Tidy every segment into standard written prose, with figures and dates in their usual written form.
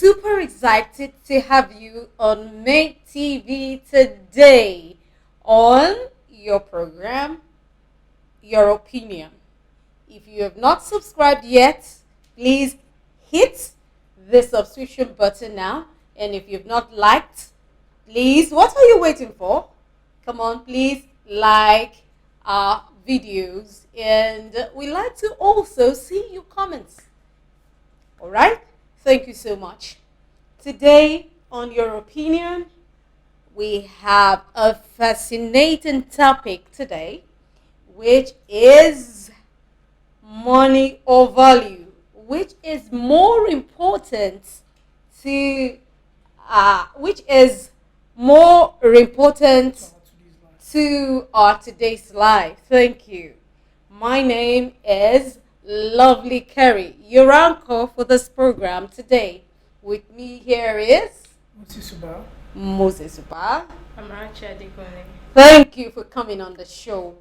super excited to have you on Make TV today on your program, Your Opinion. If you have not subscribed yet, please hit the subscription button now. And if you've not liked, please, what are you waiting for? Come on, please like our videos. And we like to also see your comments. All right? Thank you so much. Today, on Your Opinion, we have a fascinating topic today, which is money or value, which is more important to, which is more important to our today's life. Thank you. My name is Lovely Kerry, your anchor for this program today. With me here is Moses Uba. I'm Archer Adekone. Thank you for coming on the show.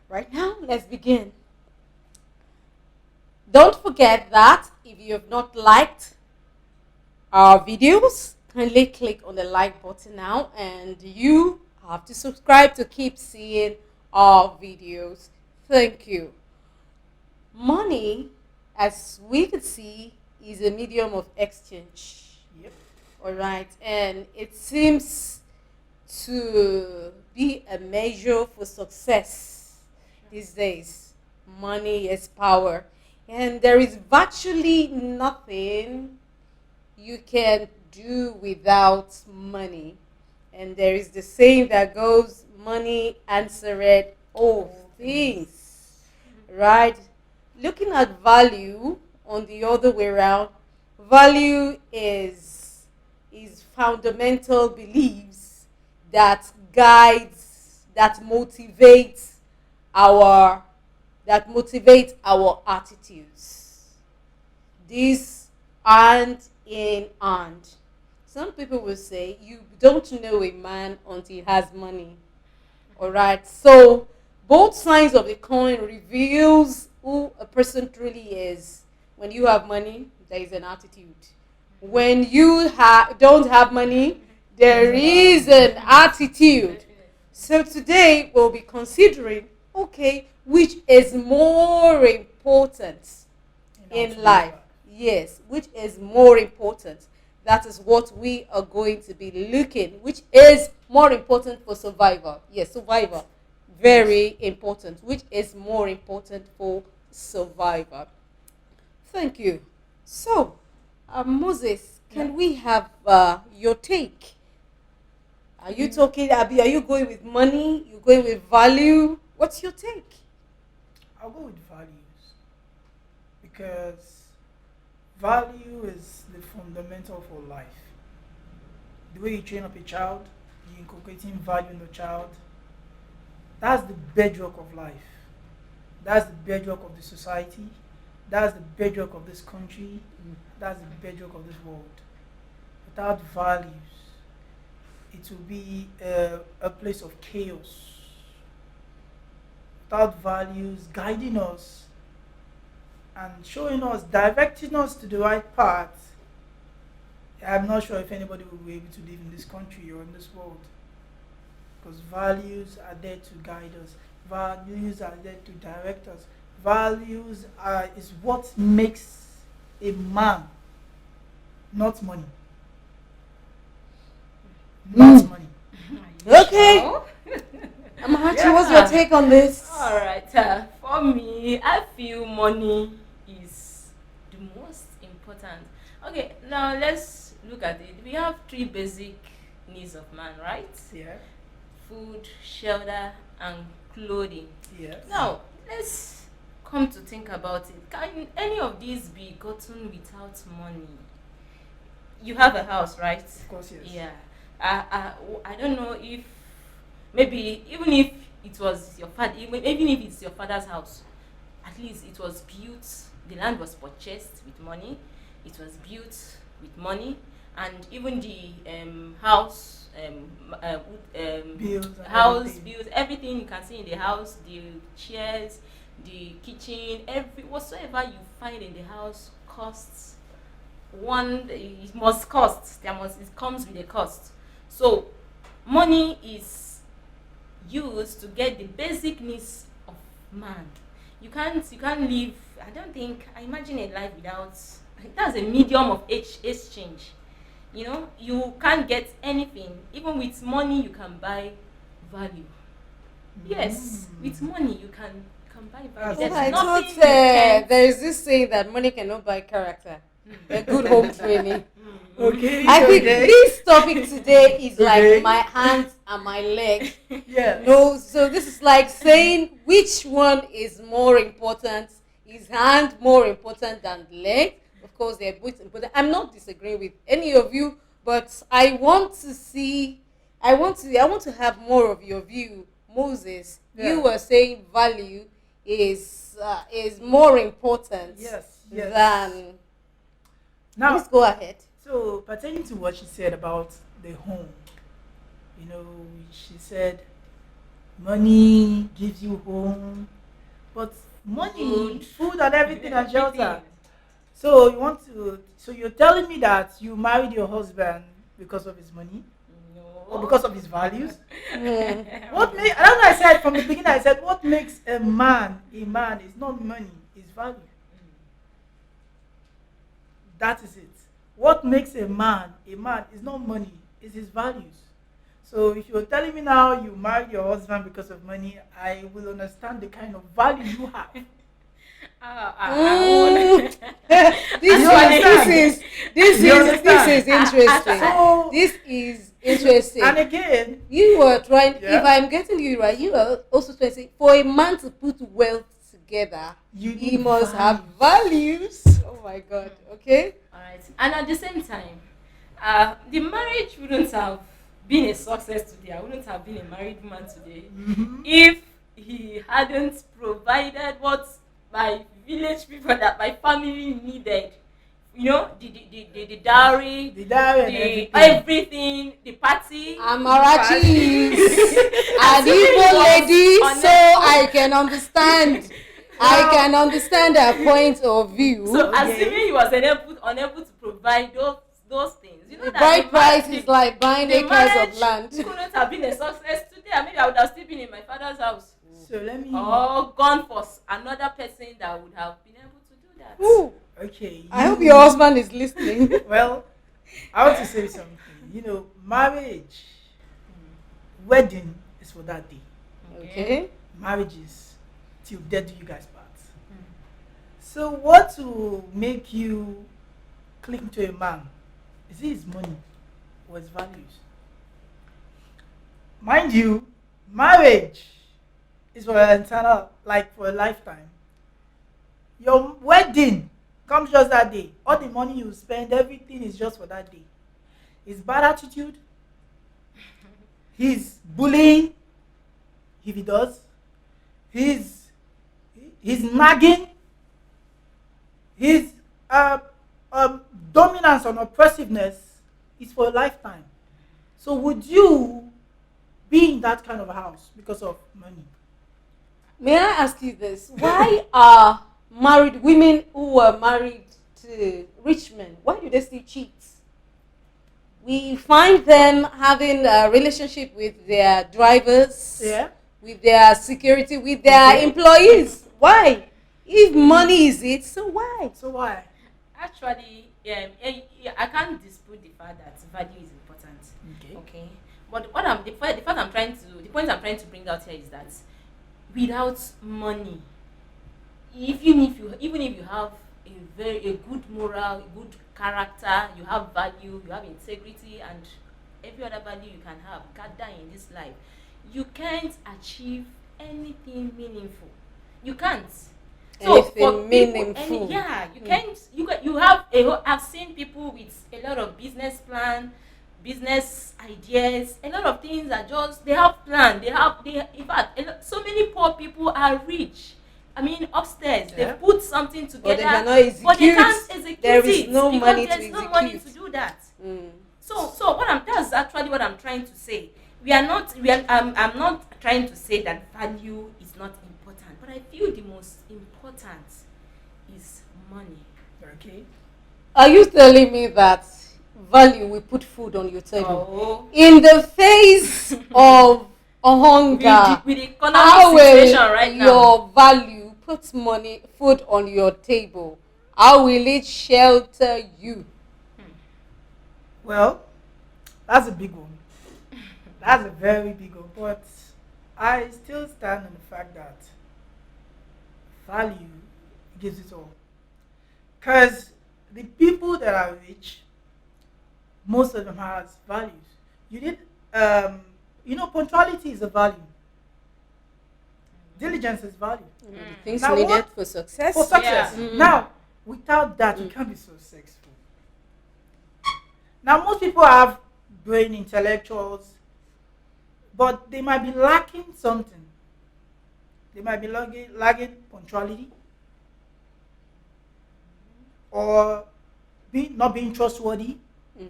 Right now, let's begin. Don't forget that if you have not liked our videos, kindly click on the like button now, and you have to subscribe to keep seeing our videos. Thank you. Money, as we can see, is a medium of exchange. Yep. All right, and it seems to be a measure for success these days. Money is power, and there is virtually nothing you can do without money. And there is the saying that goes, money answereth all things. Right? Looking at value on the other way around, value is fundamental beliefs that guides, that motivates our attitudes. These hand in hand. Some people will say you don't know a man until he has money. All right. So both sides of the coin reveals who a person truly is. When you have money, there is an attitude. When you don't have money, there is an attitude. So today we'll be considering, okay, which is more important in life. Yes, which is more important. That is what we are going to be looking. Which is more important for survival? Yes, survival. Very important. Which is more important for survival? Thank you. So, Moses, can we have your take? Are you talking, Abi, are you going with money? You going with value? What's your take? I'll go with values because value is the fundamental for life. The way you train up a child, you inculcating value in the child. That's the bedrock of life. That's the bedrock of the society. That's the bedrock of this country. That's the bedrock of this world. Without values, it will be a place of chaos. Without values guiding us and showing us, directing us to the right path, I'm not sure if anybody will be able to live in this country or in this world. Because values are there to guide us. Values are there to direct us. Values is what makes a man, not money. Not money. Okay. Amahachi, what's your take on this? All right. For me, I feel money is the most important. Okay, now let's look at it. We have three basic needs of man, right? Yeah. Food, shelter, and clothing. Yes. Now, let's come to think about it. Can any of these be gotten without money? You have a house, right? Of course, yes. Yeah. I don't know if maybe even if it was your father, even if it's your father's house, at least it was built. The land was purchased with money. It was built with money, and even the house Bills and house everything. bills, everything you can see in the house, the chairs, the kitchen, every whatsoever you find in the house costs one. It must cost. It comes with a cost. So money is used to get the basic needs of man. You can't live. I don't think I imagine a life without. That's a medium of exchange. You can't get anything. Even with money you can buy value. Yes, with money you can buy value. That's There's Well, I nothing thought you can't. there is this saying that money cannot buy character. A good home training. Okay. I think okay. this topic today is Okay. like my hands and my legs. Yes. No, so this is like saying which one is more important. Is hand more important than leg? Of course, they're both important. I'm not disagreeing with any of you, but I want to see. I want to have more of your view, Moses. Yeah. You were saying value is more important Yes. Yes. than. Now, Please go ahead. so pertaining to what she said about the home, she said money gives you home, but money, food, and everything and shelter. So you're telling me that you married your husband because of his money or No. because of his values? Mm. What make? That's what I said from the beginning. I said what makes a man is not money, it's value. That is it. What makes a man is not money, it's his values. So if you're telling me now you married your husband because of money, I will understand the kind of value you have. I Mm. won't. this You one, understand? this You is understand? interesting. So This is interesting. and again, You were trying. Yeah. If I'm getting you right, you are also trying to say for a man to put wealth together, you he need must have values. values. Oh my God. Okay. All right. And at the same time, the marriage wouldn't have been a success today. I wouldn't have been a married man today Mhm. if he hadn't provided what my village people, that my family needed. The dowry, The diary and the everything. everything, the party. Amarachis, an Assuming Igbo he was lady, so unable- I can understand. I Wow. can understand her point of view. So Okay. assuming he was unable to provide those things, the that bride the price the- is like buying the acres marriage of land. couldn't have been a success today, and maybe I would have still been in my father's house So let me. or gone for another person that would have been able to do that. Ooh, Okay. I hope your husband is listening. Well, I want to say something. Marriage, wedding is for that day. Okay. Marriage is till death do you guys part. Mm. So what will make you cling to a man? Is it his money or his values? Mind you, marriage is for an eternal, like for a lifetime. Your wedding comes just that day. All the money you spend, everything is just for that day. His bad attitude, his bullying, if he does, his nagging, his dominance and oppressiveness is for a lifetime. So would you be in that kind of house because of money? May I ask you this? Why are married women who were married to rich men, why do they still cheat? We find them having a relationship with their drivers, Yeah. with their security, with their Okay. employees. Why? If money is it, so why? So why? Actually, I can't dispute the fact that value is important. Okay. Okay, but the point I'm trying to bring out here is that without money, even if you have a good moral, a good character, you have value, you have integrity, and every other value you can gather in this life, you can't achieve anything meaningful. You can't. Anything meaningful. Yeah, you can't. You have a whole. I've seen people with a lot of business plan, business ideas. A lot of things are just they have plan. In fact, so many poor people are rich. I mean, upstairs Yeah. they put something But together, they cannot execute. but they can't execute There is it no because money there's to no money to execute. do that. Mm. So that's actually what I'm trying to say. I'm not trying to say that value is not important, but I feel the most important is money. Okay. Are you telling me that value will put food on your table Oh, in the face of hunger? with the How economic will situation right now. your value put food on your table? How will it shelter you? Well, that's a big one. That's a very big one. But I still stand on the fact that value gives it all. Because the people that are rich, most of them has values. You need, punctuality is a value. Diligence is value. The things Now needed what- for success. For success. Yeah. Now, without that, you can't be successful. Now, most people have brain intellectuals, but they might be lacking something. They might be lagging punctuality, or not being trustworthy. Mhm.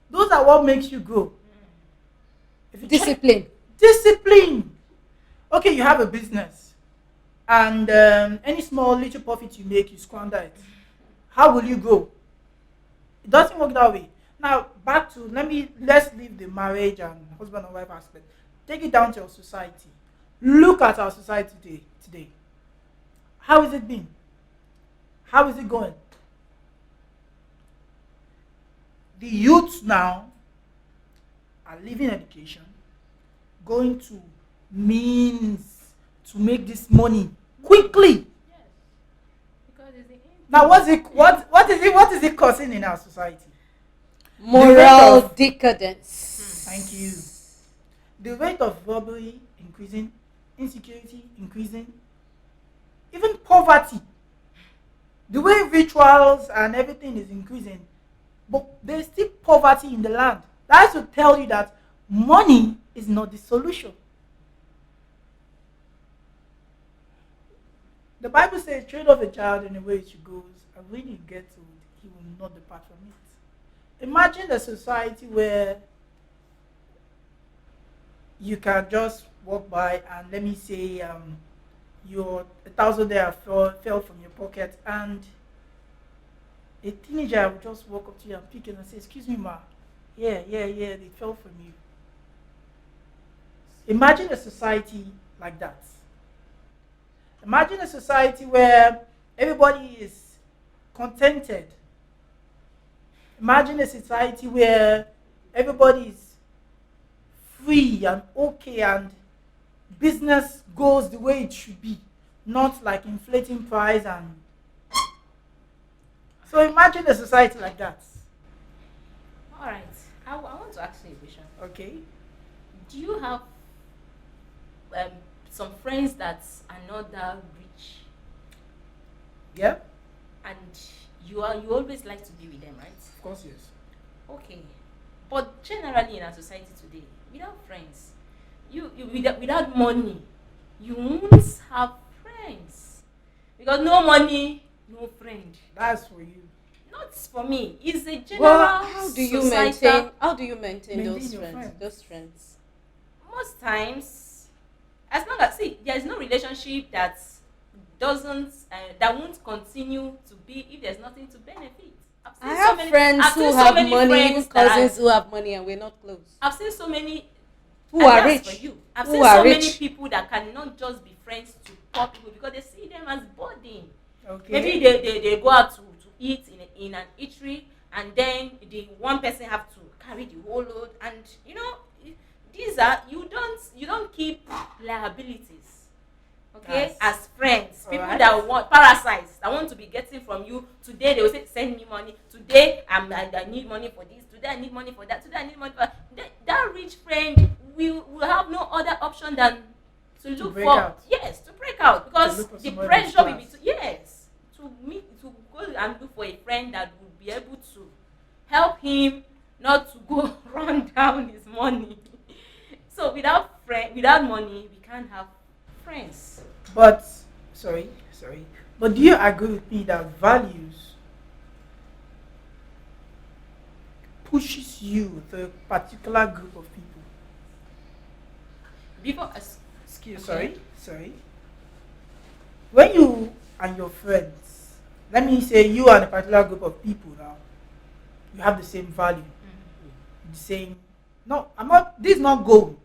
Those are what makes you grow. If you check- Discipline. discipline. Okay, you have a business, and any small little profit you make, you squander it. How will you grow? It doesn't work that way. Now, back to let's leave the marriage and husband and wife aspect. Take it down to our society. Look at our society today. How is it been? How is it going? The youths now are leaving education, going to means to make this money quickly. Yes. Because it's the end. Now, what is it causing in our society? Moral of- decadence. Thank you. The rate of robbery increasing, insecurity increasing, even poverty. The way rituals and everything is increasing, but there's still poverty in the land. That should tell you that money is not the solution. The Bible says, train up a child in the way he goes, and when he gets old, he will not depart from it. Imagine a society where you can just walk by and let me say your 1,000 there fell from your pocket, and a teenager will just walk up to you and pick it and say, "Excuse me, ma. Yeah, they fell from you." Imagine a society like that. Imagine a society where everybody is contented. Imagine a society where everybody is free and okay, and business goes the way it should be, not like inflating price. And so imagine a society like that. All right. I want to ask you a question. Okay. Do you have some friends that are not that rich, Yeah. and you always like to be with them, right? Of course, yes. Okay. But generally in our society today, without friends, you without money, you won't have friends, because no money, no friend. That's for you. Not for me. It's a general. Well, how do you societal- maintain Maintain those your friends? friends. Those friends. Most times, as long as there is no relationship that doesn't that won't continue to be if there's nothing to benefit. I have friends I've who seen so have many money, even friends that cousins who have money, and we're not close. I've seen so many Who and are that's rich? for you. I've Who seen are so rich? many people that cannot just be friends to poor people because they see them as burden. Okay. Maybe they go out to eat in an eatery, and then the one person have to carry the whole load, and these are you don't keep liabilities, okay? Yes. As friends, people Alright. that want parasites that want to be getting from you. Today they will say, send me money. Today I need money for this. Today I need money for that. Today I need money for that. That rich friend will have no other option than to look break for out. yes, to break out, because look for the somebody pressure will be class. too, yes, to meet, to go and look for a friend that would be able to help him not to go run down his money. So without money, we can't have friends. But sorry. But do you agree with me that values pushes you to a particular group of people? Before, Excuse okay. sorry. When you and your friends, let me say you and a particular group of people now, you have the same value, the same. No, I'm not. This is not goal.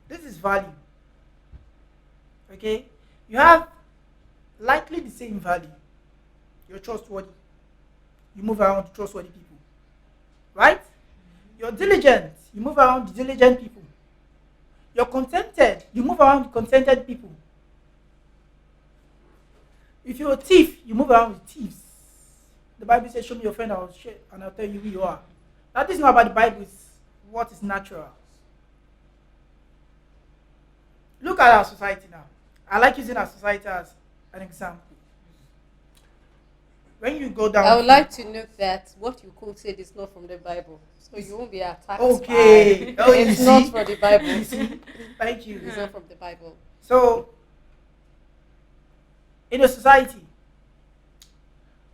This is value. Okay, you have likely the same value. You're trustworthy. You move around with trustworthy people, right? You're diligent. You move around with diligent people. You're contented. You move around with contented people. If you're a thief, you move around with thieves. The Bible says, "Show me your friend, and I'll tell you who you are." Now, this is not about the Bible. It's what is natural. Look at our society now. I like using our society as an example. When you go down, I would like to note that what you quoted is not from the Bible, so you won't be attacked. Okay. By, Oh, you it's not see? from the Bible. You see? Thank you. It's not from the Bible. So, in a society,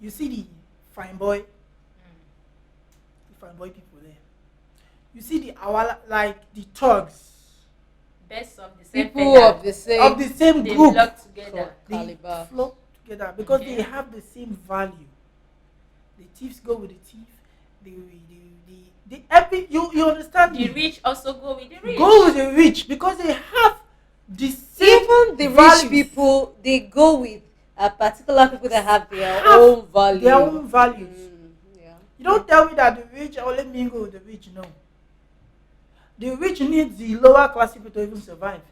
you see the fine boy people there. You see the awala, like the thugs Best of the same People feather, of the same of the same they group. flock together. They caliber. flock together because they Okay. have the same value. The thieves go with the thief. Every you understand The me? rich also go with the rich. Go with the rich because they have the same Even the values, rich people, they go with a particular people that have their have own value. their own values. Yeah. You don't tell me that the rich only mingle with the rich. No, the rich need the lower class people to even survive.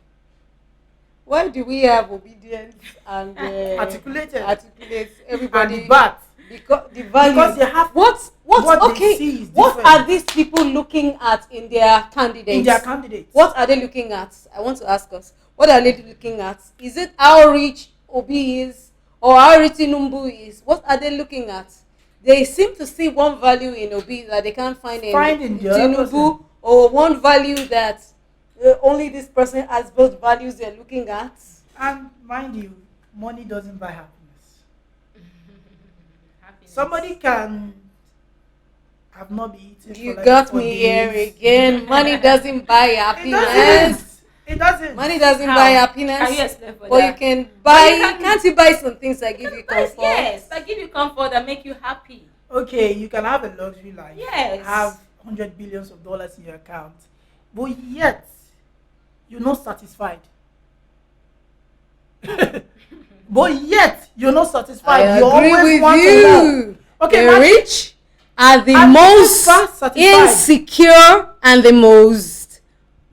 Why do we have obedience and Articulated. articulate And everybody? the bat Because the value. because they have what what okay? they see is What different are these people looking at in their candidates? in their candidates. What are they looking at? I want to ask us. What are they looking at? Is it how rich Obi is or how rich Tinubu is? What are they looking at? They seem to see one value in Obi that they can't find in the other Tinubu, person. or one value that only this person has both values they're looking at. And mind you, money doesn't buy happiness. Happiness. Somebody can have not been eating You for like got 4 me here days. again. Money doesn't buy It happiness. doesn't. It doesn't. Money doesn't How? buy Can you happiness. explain for But that? you can buy. you can- Can't you buy some things that give you comfort? Yes, that give you comfort and make you happy. Okay, you can have a luxury life. Yes. Have hundred billions of dollars in your account, but yet you're not satisfied. But yet you're not satisfied. I You agree always with want to more. you. Okay, the imagine- rich are the And most never satisfied. insecure and the most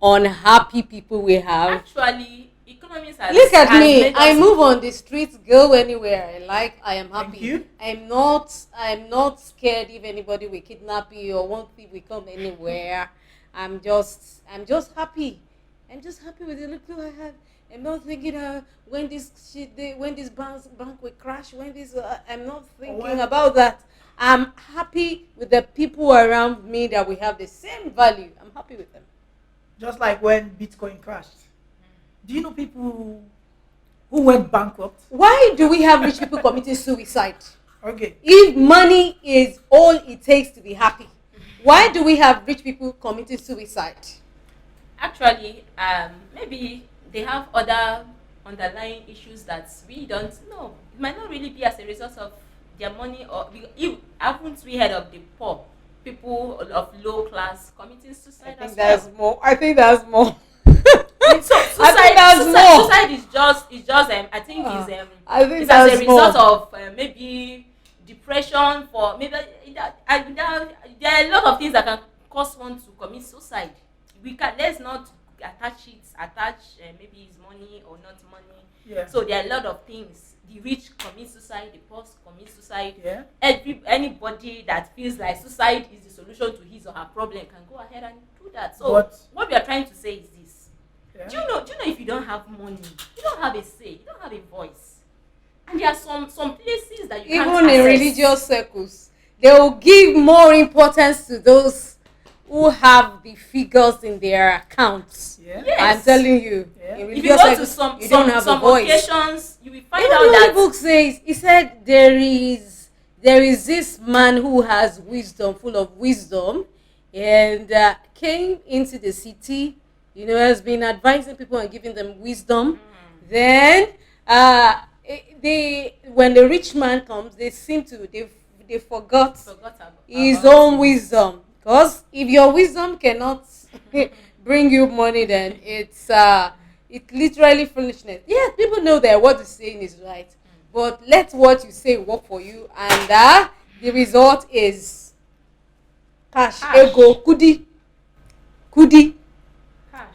unhappy people we have. Actually, economics has Look at has me. made I us- move on the streets, go anywhere I like. I am happy. Thank you. I'm not scared if anybody will kidnap me or won't think we come anywhere. I'm just happy. I'm just happy with the little I have. I'm not thinking when this bank will crash. I'm not thinking when- about that. I'm happy with the people around me that we have the same value. I'm happy with them. Just like when Bitcoin crashed. Do you know people who went bankrupt? Why do we have rich people committing suicide? Okay. If money is all it takes to be happy, why do we have rich people committing suicide? Actually, maybe they have other underlying issues that we don't know. It might not really be as a result of their money, or haven't we heard of the poor people of low class committing suicide as well? more. I think that's more. So I think that's more. suicide is just I think I think it's as that's a result more. of maybe depression, for maybe there are a lot of things that can cause one to commit suicide. Let's not attach maybe it's money or not money. Yeah. So there are a lot of things. The rich commit suicide, the poor commit suicide. Yeah. Anybody that feels like suicide is the solution to his or her problem can go ahead and do that. So But- what we are trying to say is this: Yeah. Do you know if you don't have money, you don't have a say, you don't have a voice. And there are some places that you can't Even in access. religious circles, they will give more importance to those who have the figures in their accounts. Yeah. Yes. I'm telling you, Yeah. in If you religious go to circles, some you don't have a some voice. occasions, you will find Even out the Holy that book says, he said there is this man who has wisdom, full of wisdom, and came into the city, has been advising people and giving them wisdom. Then when the rich man comes, they forgot forgot about his about own it. wisdom. Because if your wisdom cannot bring you money, then it's literally foolishness. Yes, people know that what you're saying is right, but let what you say work for you, and the result is cash, Cash. ego, kudi. Cash.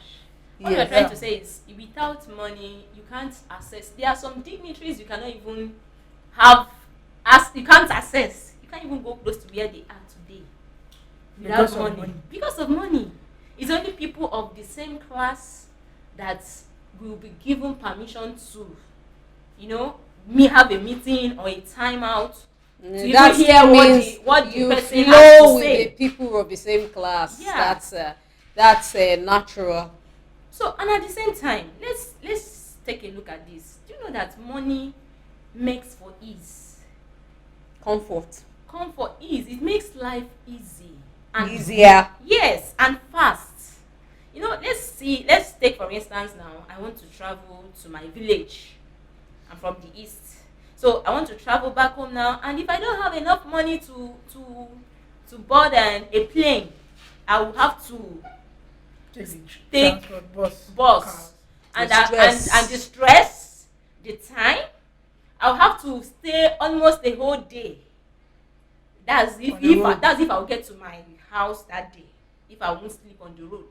What you're Yes. trying to say is, without money, you can't access. There are some dignitaries you cannot even have, as you can't access. You can't even go close to where they are today without Because of money. money. Because of money. It's only people of the same class that will be given permission to, me have a meeting or a timeout. To even That hear still what means the you person has flow to with say. the people of the same class. Yeah. That's natural. So, and at the same time, let's take a look at this. Do you know that money makes for ease? Comfort. Ease. It makes life easy and Easier. yes, and fast. Let's take for instance now, I want to travel to my village. I'm from the east. So I want to travel back home now, and if I don't have enough money to board a plane, I will have to take Transport, bus. bus. Cars. And The stress. and the stress, the time, I'll have to stay almost the whole day. That's On the road. that's if I'll get to my house that day. If I won't sleep on the road.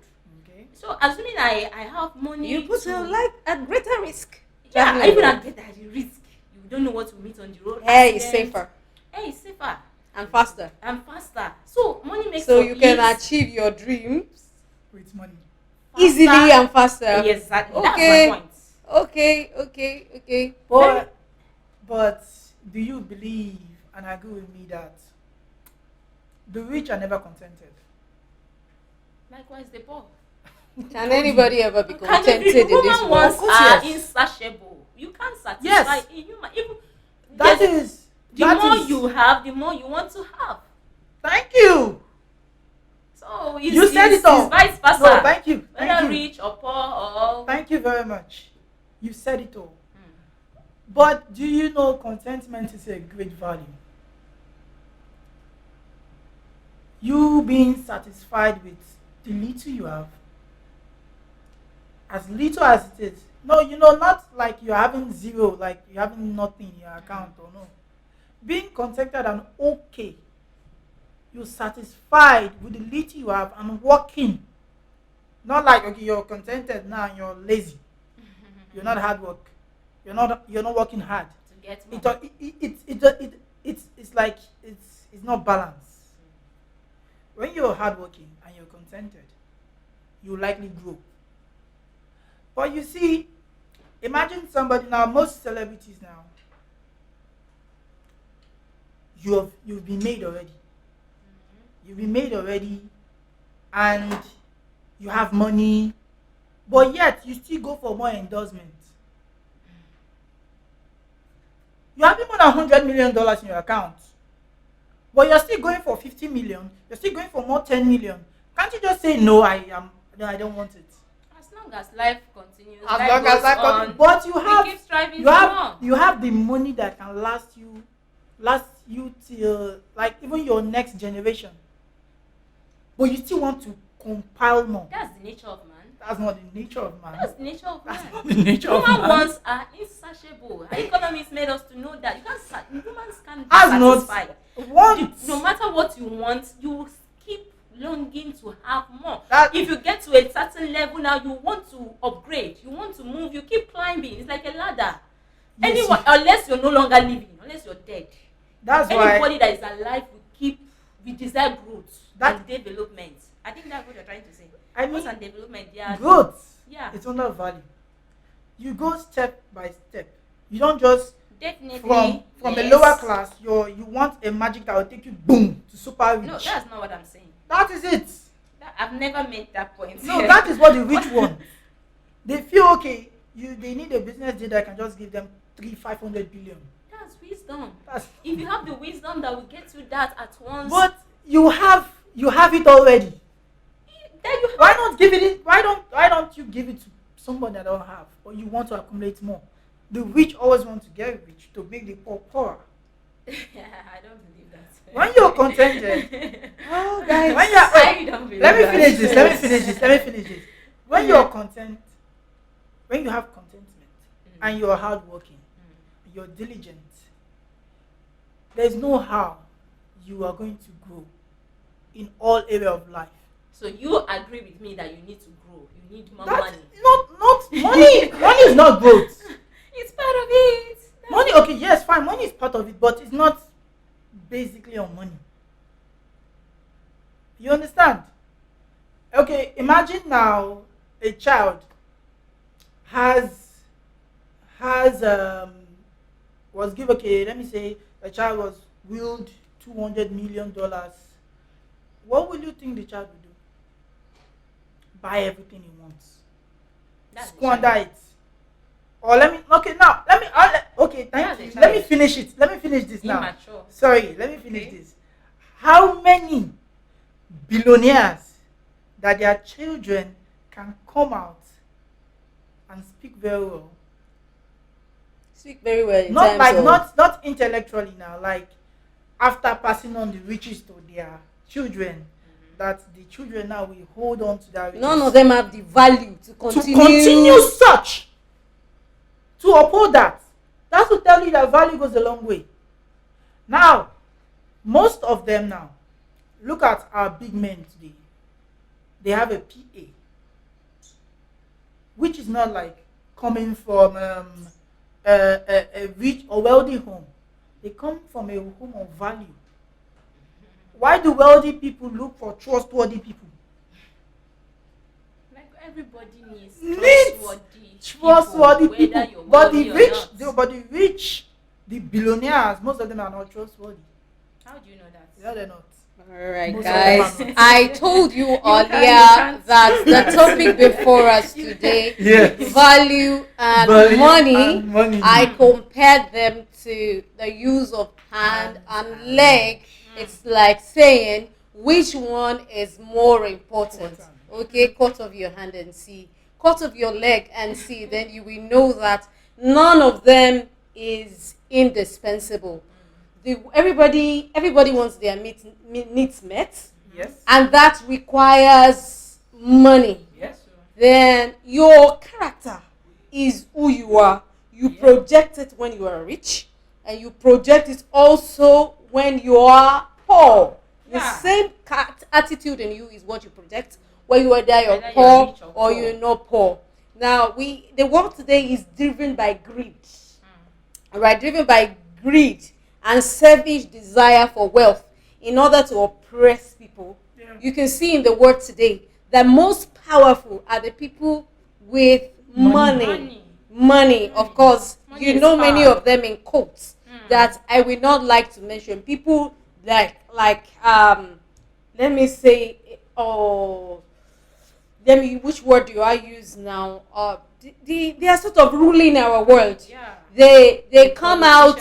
Okay. So assuming I have money, You put your life at greater risk. yeah, traveling even alone. at greater risk. You don't know what will meet on the road. Air is Accident. safer Air is safer and faster, and faster. So money makes so for you can ease achieve your dreams With money. faster. easily and faster. Yes, exactly. Okay. That's my point. Okay. But do you believe and agree with me that the rich are never contented? Likewise, the poor. Can anybody ever be Can contented you in be, this human world? wants Of course, are yes. insatiable. You can't satisfy Yes. a human. Even That yes, is. the that more is- you have, the more you want to have. Thank you. So You said it all. It's vice versa. No, thank you. Whether Thank you. rich or poor or Thank you very much. You said it all. Hmm. But do you know contentment is a great value? You being satisfied with the little you have, as little as it is. No, not like you're having zero, like you're having nothing in your account or no. Being contented and okay. You're satisfied with the little you have and working. Not like okay, you're contented now and you're lazy. You're not hard work. You're not working hard. to get more. It's like it's not balanced. When you're hardworking and you're contented, you likely grow. But you see, imagine somebody now. Most celebrities now, you've been made already. You've been made already, and you have money, but yet you still go for more endorsements. You have more than $100 million in your account, but you're still going for 50 million. You're still going for more 10 million. Can't you just say no? No, I don't want it. As long as life continues, As life long as goes I on, can, but we keep striving you for have more. you have the money that can last you till like even your next generation. But you still want to compile more. That's the nature of man. That's not the nature of man. That's the nature of That's man. not the nature of Human man. wants are insatiable. Our economy has made us to know that humans can't be As not satisfied. want. No matter what you want, you keep longing to have more. That- If you get to a certain level now, you want to upgrade, you want to move, you keep climbing. It's like a ladder. Yes, Anyone, you- unless you're no longer living, unless you're dead, That's anybody why. that is alive we desire growth That- and development. I think that's what you're trying to say. I Growth mean, and development, they are growth. Yeah, It's under value. You go step by step. You don't just definitely. from a Yes. lower class. You want a magic that will take you boom to super No, rich. that's not what I'm saying. That is it. I've never made that point. No, that is what the rich want. They feel okay. They need a business deal that can just give them 500 billion. That's wisdom. That's, If you have the wisdom that will get you that at once, but you have it already. then you have. Why not give it? Why don't you give it to somebody that don't have, or you want to accumulate more? The rich always want to get rich to make the poor poorer. I don't believe that. When you're contented, Oh, guys. when you're I don't believe let me that. finish this. Let me finish this. When you're content, when you have contentment, and you're hardworking, you're diligent, there's no how you are going to grow in all area of life. So you agree with me that you need to grow. You need more That money. not money. Money is not growth. It's part of it. Money, okay, yes, fine. Money is part of it, but it's not basically on money. You understand? Okay, imagine now a child has was given, okay, let me say a child was willed $200 million. What will you think the child will do? Buy everything he wants. That's the Squander child. it. Or okay, That's thank the you. Let me child. finish it. Let me finish this now. Immature. Sorry, let me finish Okay. this. How many billionaires that their children can come out and speak very well? Speak very well in Not terms like of not intellectually now, like after passing on the riches to their children, that the children now will hold on to that riches. none of them have the value to To continue. continue such, to uphold that. That's to tell you that value goes a long way. Now, most of them now, look at our big men today. They have a PA, which is not like coming from a rich or wealthy home. They come from a home of value. Why do wealthy people look for trustworthy people? Like everybody needs Needs trustworthy Trustworthy whether people. you're But the wealthy or rich, not. but the rich, the billionaires, most of them are not trustworthy. How do you know that? Yeah, they're not. All right, Most of them guys. are not. I told you earlier can't. that the topic before us today, Yes. value and Value money, and money. I compared them to the use of hand and leg. It's like saying which one is more important. Okay, cut off your hand and see. Cut off your leg and see. Then you will know that none of them is indispensable. Everybody wants their needs met, Yes. and that requires money. Yes. Then your character is who you are. You Yeah. project it when you are rich, and you project it also when you are poor. The Yeah. same attitude in you is what you project when you are there, you're Whether you're poor rich or or poor. you're not poor. Now, the world today is driven by greed, right? Driven by greed and selfish desire for wealth in order to oppress people. Yeah. You can see in the world today that most powerful are the people with money. Money, of course. Money You is know many power. of them in quotes that I will not like to mention. People like let me say, which word do I use now? They are sort of ruling our world. Yeah. They come out.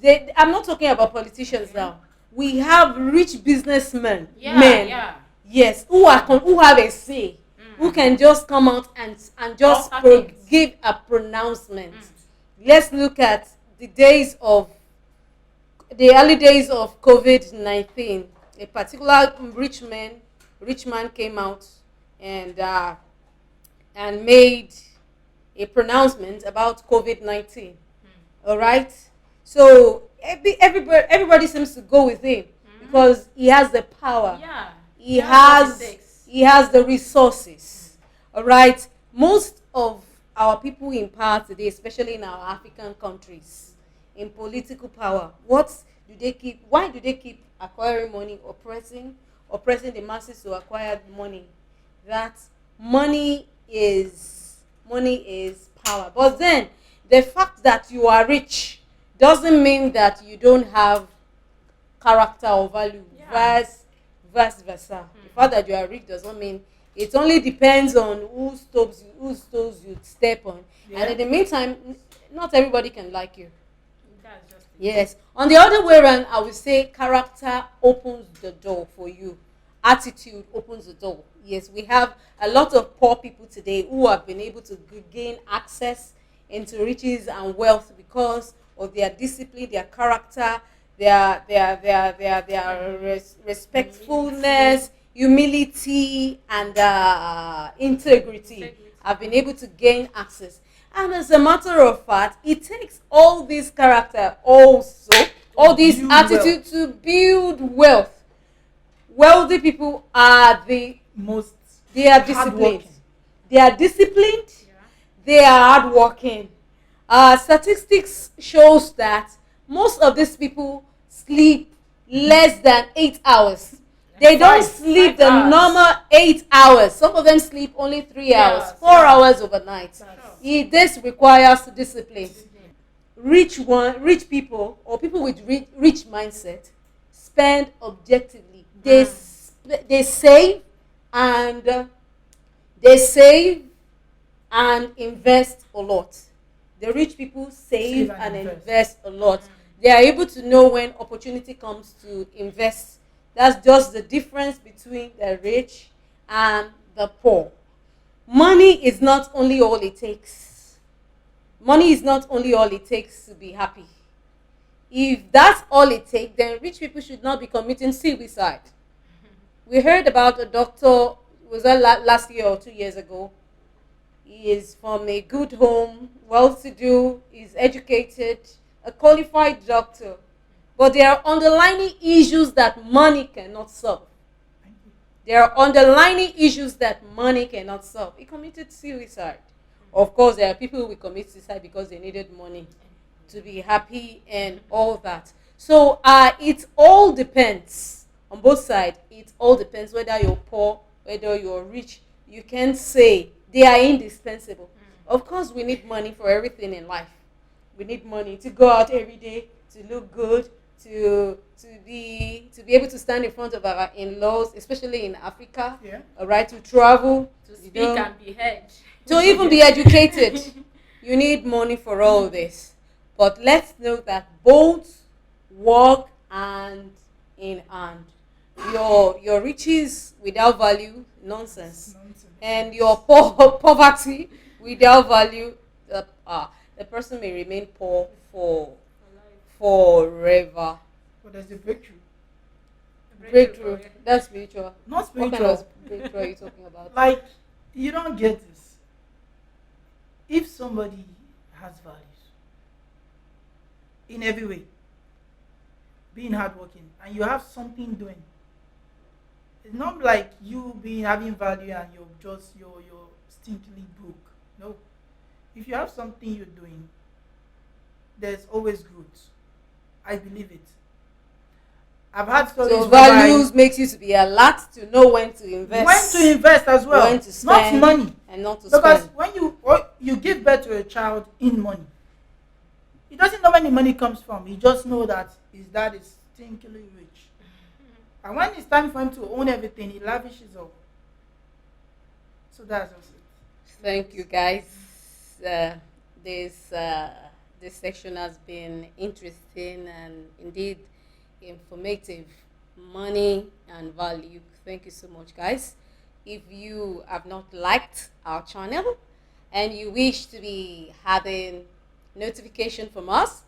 Politicians. I'm not talking about politicians now. We have rich businessmen, Yeah. men, Yeah. yes, who have a say, who can just come out and just Offer things. give a pronouncement. Let's look at the early days of COVID-19. A particular rich man came out and made a pronouncement about COVID-19. All right. So everybody seems to go with him because he has the power. Yeah. He That's what it has takes. he has the resources. All right. Most of our people in power today, especially in our African countries, in political power, why do they keep acquiring money, oppressing the masses to acquire money? That money is Money is power. But then, the fact that you are rich doesn't mean that you don't have character or value. Yeah. Vice versa. The fact that you are rich does not mean, it only depends on whose toes you step on. Yeah. And in the meantime, not everybody can like you. That's just it. Yes. On the other way around, I would say character opens the door for you. Attitude opens the door. Yes, we have a lot of poor people today who have been able to gain access into riches and wealth because of their discipline, their character, their respectfulness, humility, and integrity. Integrity. Have been able to gain access. And as a matter of fact, it takes all this character also, all this build attitude to build wealth. Wealthy people are Most they are disciplined. hardworking. They are disciplined. Yeah. They are hardworking. Statistics shows that most of these people sleep less than 8 hours. They don't sleep the 5 hours. normal 8 hours. Some of them sleep only 3 hours, hours, 4 yeah. hours overnight. This requires discipline. Rich people or people with rich mindset spend objectively. They save and they save and invest a lot. The rich people save and invest a lot. They are able to know when opportunity comes to invest. That's just the difference between the rich and the poor. Money is not only all it takes. Money is not only all it takes to be happy. If that's all it takes, then rich people should not be committing suicide. We heard about a doctor, was that last year or 2 years ago? He is from a good home, well-to-do, is educated, a qualified doctor. But there are underlying issues that money cannot solve. There are underlying issues that money cannot solve. He committed suicide. Of course, there are people who will commit suicide because they needed money to be happy and all that. So it all depends on both sides. It all depends whether you're poor, whether you're rich. You can't say they are indispensable. Of course, we need money for everything in life. We need money to go out every day, to look good, to be able to stand in front of our in-laws, especially in Africa. Yeah. All right, to travel, To you speak know, and be heard. to even be educated. You need money for all this. But let's note that both work hand in hand. Your riches without value, nonsense. And your poverty without value, the person may remain poor forever. But there's a breakthrough. Breakthrough. That's spiritual. Not What kind spiritual. of breakthrough are you talking about? Like, you don't get this. If somebody has values in every way, being hardworking, and you have something doing, it's not like you being having value and you're stinkily broke. No. If you have something you're doing, there's always growth. I believe it. I've had stories So whereby values makes you to be alert to know when to invest. when to invest as well, when to spend, not money. and not to Because spend. when you give birth to a child in money, he doesn't know where the money comes from. He just know that his dad is stinkily rich. And when it's time for him to own everything, he lavishes off. So that's just it. Thank you, guys. This section has been interesting and indeed informative. Money and value. Thank you so much, guys. If you have not liked our channel and you wish to be having notification from us,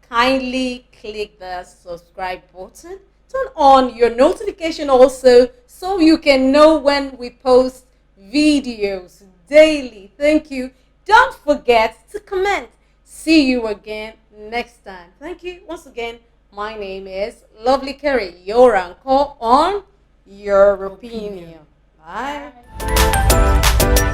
kindly click the subscribe button. Turn on your notification also so you can know when we post videos daily. Thank you. Don't forget to comment. See you again next time. Thank you once again. My name is Lovely Kerry, your anchor on Your Opinion. Bye. Bye.